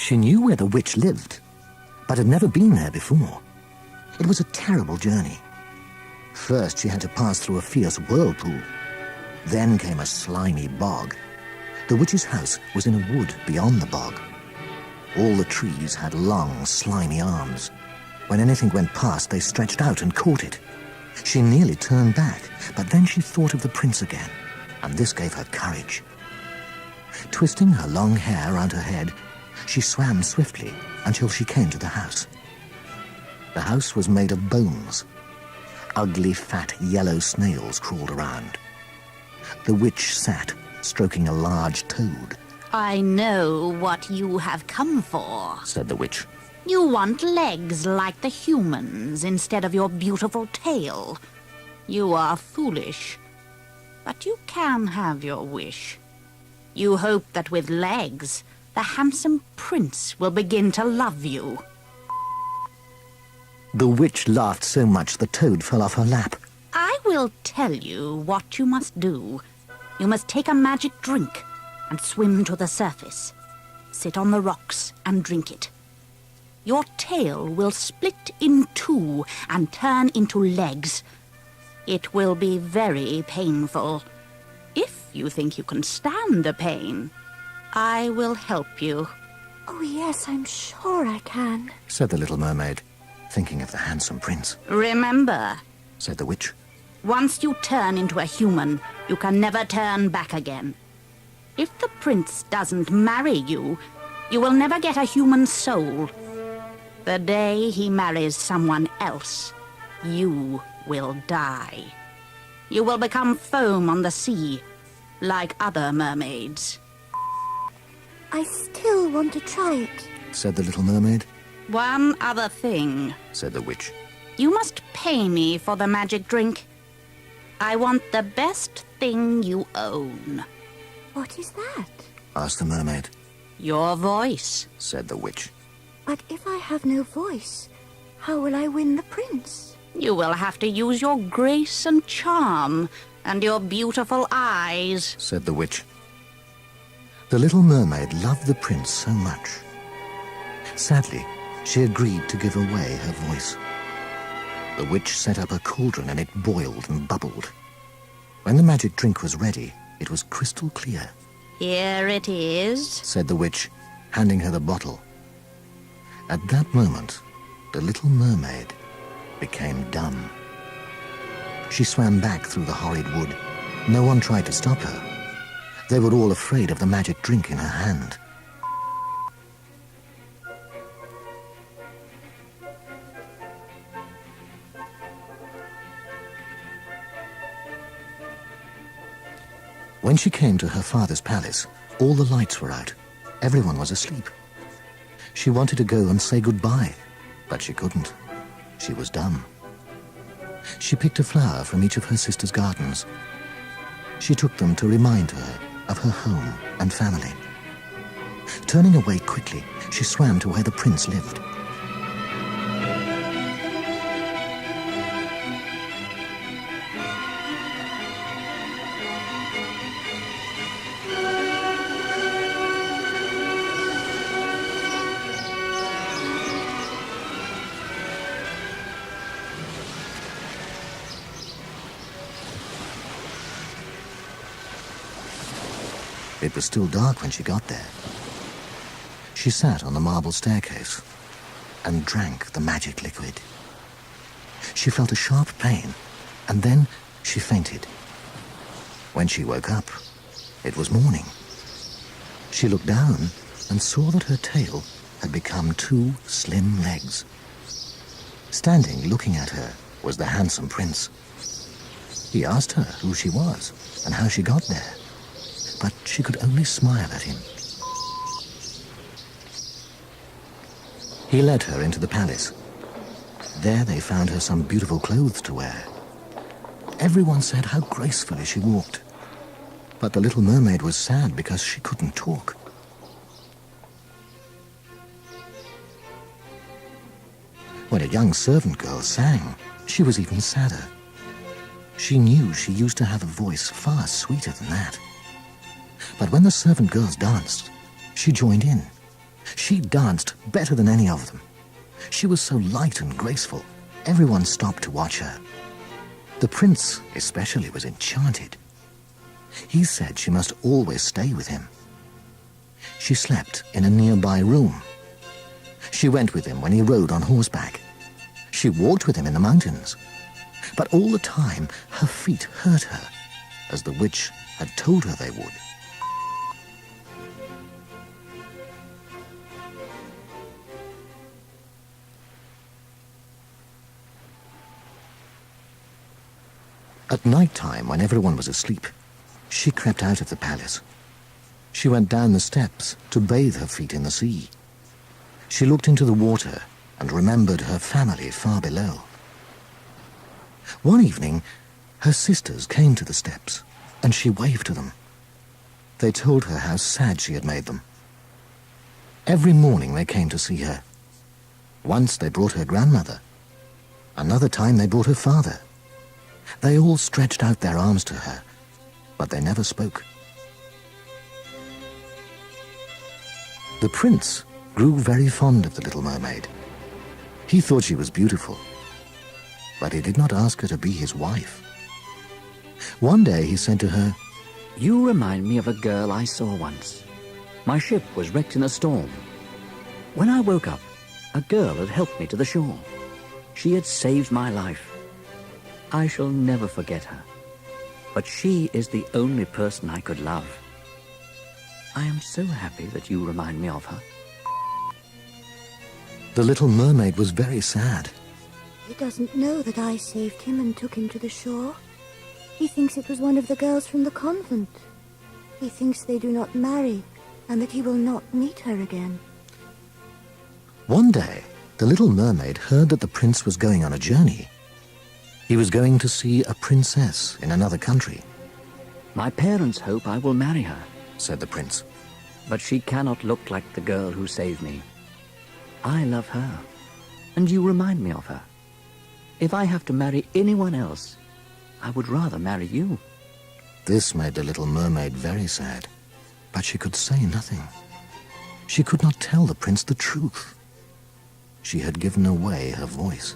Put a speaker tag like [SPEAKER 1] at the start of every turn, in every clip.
[SPEAKER 1] She knew where the witch lived, but had never been there before. It was a terrible journey. First, she had to pass through a fierce whirlpool. Then came a slimy bog. The witch's house was in a wood beyond the bog. All the trees had long, slimy arms. When anything went past, they stretched out and caught it. She nearly turned back, but then she thought of the prince again, and this gave her courage. Twisting her long hair around her head, she swam swiftly until she came to the house. The house was made of bones. Ugly, fat, yellow snails crawled around. The witch sat, stroking a large toad.
[SPEAKER 2] I know what you have come for,
[SPEAKER 1] said the witch.
[SPEAKER 2] You want legs like the humans instead of your beautiful tail. You are foolish, but you can have your wish. You hope that with legs, the handsome prince will begin to love you.
[SPEAKER 1] The witch laughed so much the toad fell off her lap.
[SPEAKER 2] I will tell you what you must do. You must take a magic drink and swim to the surface. Sit on the rocks and drink it. Your tail will split in two and turn into legs. It will be very painful. If you think you can stand the pain, I will help you.
[SPEAKER 3] Oh, yes, I'm sure I can,
[SPEAKER 1] said the little mermaid, thinking of the handsome prince.
[SPEAKER 2] Remember,
[SPEAKER 1] said the witch,
[SPEAKER 2] once you turn into a human, you can never turn back again. If the prince doesn't marry you, you will never get a human soul. The day he marries someone else, you will die. You will become foam on the sea, like other mermaids.
[SPEAKER 3] I still want to try it,
[SPEAKER 1] said the little mermaid.
[SPEAKER 2] One other thing,
[SPEAKER 1] said the witch.
[SPEAKER 2] You must pay me for the magic drink. I want the best thing you own.
[SPEAKER 3] What is that?
[SPEAKER 1] asked the mermaid.
[SPEAKER 2] Your voice,
[SPEAKER 1] said the witch.
[SPEAKER 3] But if I have no voice, how will I win the prince?
[SPEAKER 2] You will have to use your grace and charm and your beautiful eyes,
[SPEAKER 1] said the witch. The little mermaid loved the prince so much. Sadly, she agreed to give away her voice. The witch set up a cauldron and it boiled and bubbled. When the magic drink was ready, it was crystal clear.
[SPEAKER 2] Here it is,
[SPEAKER 1] said the witch, handing her the bottle. At that moment, the little mermaid became dumb. She swam back through the horrid wood. No one tried to stop her. They were all afraid of the magic drink in her hand. When she came to her father's palace, all the lights were out. Everyone was asleep. She wanted to go and say goodbye, but she couldn't. She was dumb. She picked a flower from each of her sister's gardens. She took them to remind her of her home and family. Turning away quickly, she swam to where the prince lived. It was still dark when she got there. She sat on the marble staircase and drank the magic liquid. She felt a sharp pain, and then she fainted. When she woke up, it was morning. She looked down and saw that her tail had become two slim legs. Standing looking at her was the handsome prince. He asked her who she was and how she got there, but she could only smile at him. He led her into the palace. There they found her some beautiful clothes to wear. Everyone said how gracefully she walked, but the little mermaid was sad because she couldn't talk. When a young servant girl sang, she was even sadder. She knew she used to have a voice far sweeter than that. But when the servant girls danced, she joined in. She danced better than any of them. She was so light and graceful, everyone stopped to watch her. The prince especially was enchanted. He said she must always stay with him. She slept in a nearby room. She went with him when he rode on horseback. She walked with him in the mountains. But all the time, her feet hurt her, as the witch had told her they would. At night time, when everyone was asleep, she crept out of the palace. She went down the steps to bathe her feet in the sea. She looked into the water and remembered her family far below. One evening, her sisters came to the steps, and she waved to them. They told her how sad she had made them. Every morning they came to see her. Once they brought her grandmother. Another time they brought her father. They all stretched out their arms to her, but they never spoke. The prince grew very fond of the little mermaid. He thought she was beautiful, but he did not ask her to be his wife. One day he said to her,
[SPEAKER 4] "You remind me of a girl I saw once. My ship was wrecked in a storm. When I woke up, a girl had helped me to the shore. She had saved my life. I shall never forget her, but she is the only person I could love. I am so happy that you remind me of her."
[SPEAKER 1] The little mermaid was very sad.
[SPEAKER 3] He doesn't know that I saved him and took him to the shore. He thinks it was one of the girls from the convent. He thinks they do not marry and that he will not meet her again.
[SPEAKER 1] One day, the little mermaid heard that the prince was going on a journey. He was going to see a princess in another country.
[SPEAKER 4] "My parents hope I will marry her,"
[SPEAKER 1] said the prince.
[SPEAKER 4] "but she cannot look like the girl who saved me. I love her, and you remind me of her. If I have to marry anyone else, I would rather marry you."
[SPEAKER 1] This made the little mermaid very sad, but she could say nothing. She could not tell the prince the truth. She had given away her voice.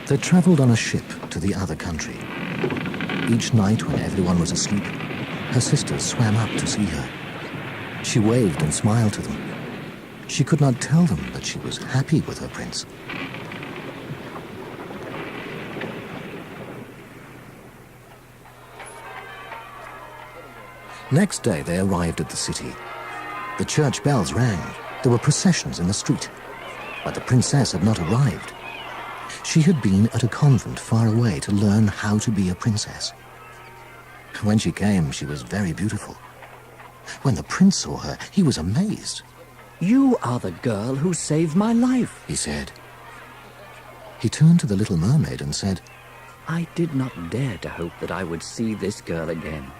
[SPEAKER 1] They travelled on a ship to the other country. Each night when everyone was asleep, her sisters swam up to see her. She waved and smiled to them. She could not tell them that she was happy with her prince. Next day they arrived at the city. The church bells rang. There were processions in the street. But the princess had not arrived. She had been at a convent far away to learn how to be a princess. When she came, she was very beautiful. When the prince saw her, he was amazed.
[SPEAKER 4] "You are the girl who saved my life,"
[SPEAKER 1] He said. He turned to the little mermaid and said,
[SPEAKER 4] "I did not dare to hope that I would see this girl again.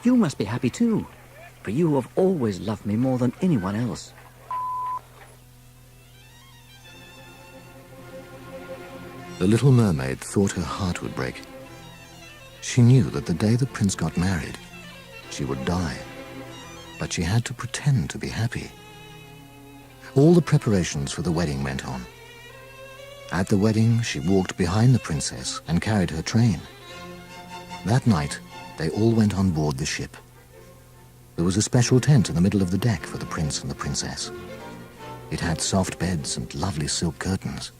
[SPEAKER 4] You must be happy too, for you have always loved me more than anyone else."
[SPEAKER 1] The little mermaid thought her heart would break. She knew that the day the prince got married, she would die. But she had to pretend to be happy. All the preparations for the wedding went on. At the wedding, she walked behind the princess and carried her train. That night, they all went on board the ship. There was a special tent in the middle of the deck for the prince and the princess. It had soft beds and lovely silk curtains.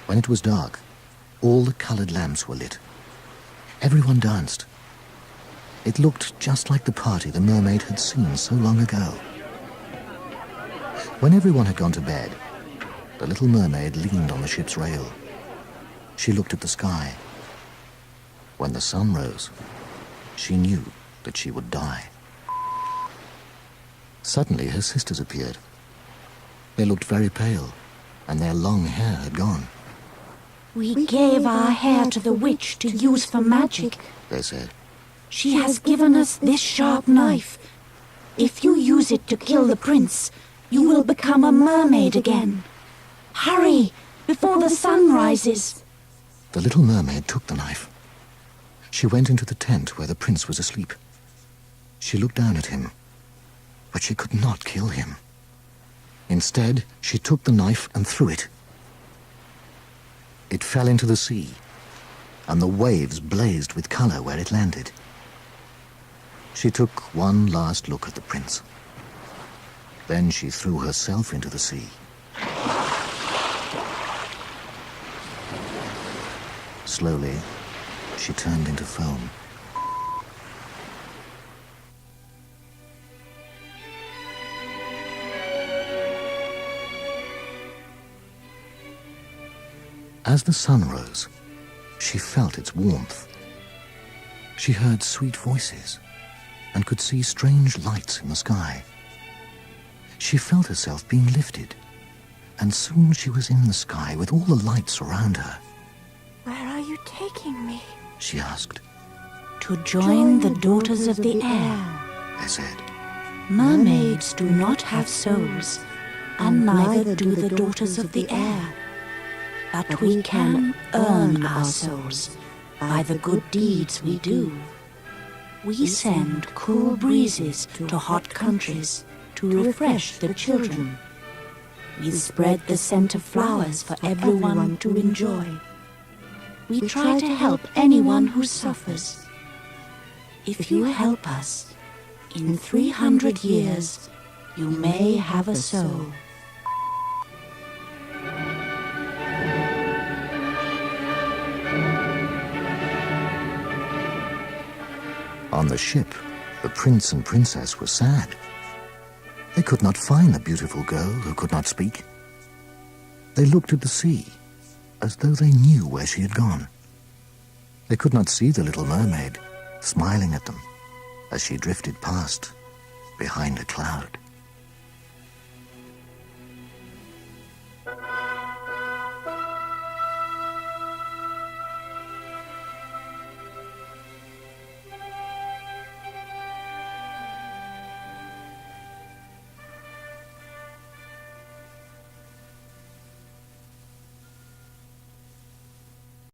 [SPEAKER 1] When it was dark, all the colored lamps were lit. Everyone danced. It looked just like the party the mermaid had seen so long ago. When everyone had gone to bed, the little mermaid leaned on the ship's rail. She looked at the sky. When the sun rose, she knew that she would die. Suddenly her sisters appeared. They looked very pale, and their long hair had gone.
[SPEAKER 2] We gave our hair to the witch to use for magic,
[SPEAKER 1] they said.
[SPEAKER 2] She has given us this sharp knife. If you use it to kill the prince, you will become a mermaid again. Hurry, before the sun rises.
[SPEAKER 1] The little mermaid took the knife. She went into the tent where the prince was asleep. She looked down at him, but she could not kill him. Instead, she took the knife and threw it. It fell into the sea, and the waves blazed with color where it landed. She took one last look at the prince. Then she threw herself into the sea. Slowly, she turned into foam. As the sun rose, she felt its warmth. She heard sweet voices and could see strange lights in the sky. She felt herself being lifted, and soon she was in the sky with all the lights around her.
[SPEAKER 3] Where are you taking me?
[SPEAKER 1] She asked.
[SPEAKER 2] To join the daughters of the air.
[SPEAKER 1] They said.
[SPEAKER 2] Mermaids do not have souls, and neither do the daughters of the air. But we can earn our souls by the good deeds we do. We send cool breezes to hot countries to refresh the children. We spread the scent of flowers for everyone to enjoy. We try to help anyone who suffers. If you help us, in 300 years, you may have a soul.
[SPEAKER 1] On the ship, the prince and princess were sad. They could not find the beautiful girl who could not speak. They looked at the sea, as though they knew where she had gone. They could not see the little mermaid smiling at them as she drifted past behind a cloud.